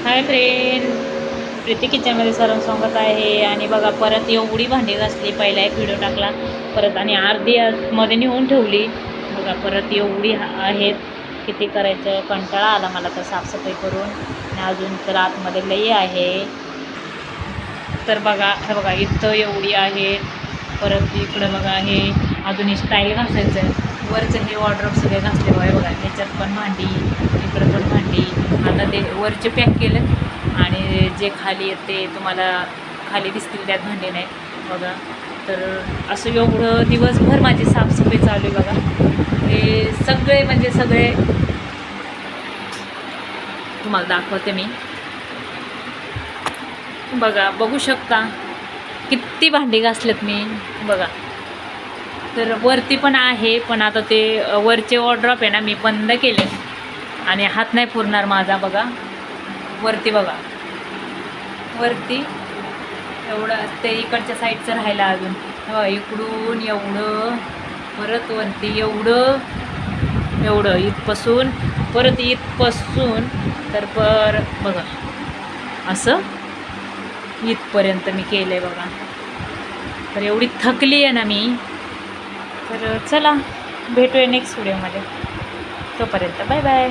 Hi friend, Preeti किचनमध्ये सर्व स्वागत आहे. आणि बघा परत एवढी भांडी घासली. पहिला एक व्हिडिओ टाकला परत आणि अर्धी मध्ये नेऊन ठेवली. बघा परत एवढी आहेत, किती करायचं. कंटाळा आला मला तर साफसफाई करून. आणि अजून तर आतमध्ये लई आहे. तर बघा हे बघा इथं एवढी आहे. परत इकडं बघा हे अजून स्टाईल घासायचं आहे. वरचं हे वॉर्डरोब सगळे घासले बघा. बघा ह्याच्यात पण भांडी, इकडं पण भांडी. आता ते वरचे पॅक केलं आणि जे खाली येते तुम्हाला खाली दिसतील त्यात भांडी नाही बघा. तर असं एवढं दिवसभर माझी साफसफाई चालू आहे बघा. हे सगळे म्हणजे सगळे तुम्हाला दाखवते मी. बघा बघू शकता किती भांडी घासलेत मी बघा. तर वरती पण आहे, पण आता ते वरचे वॉर्डरोब आहे ना मी बंद केले आणि हात नाही पुरणार माझा. बघा वरती बघा, वरती एवढं ते इकडच्या साईडचं राहिलं अजून. इकडून एवढं, परत वरती एवढं एवढं, इथपासून परत इथपासून तर बघा असं इथपर्यंत मी केलं आहे बघा. तर एवढी थकली आहे ना मी. तर चला भेटूया नेक्स्ट व्हिडिओमध्ये. तोपर्यंत बाय बाय.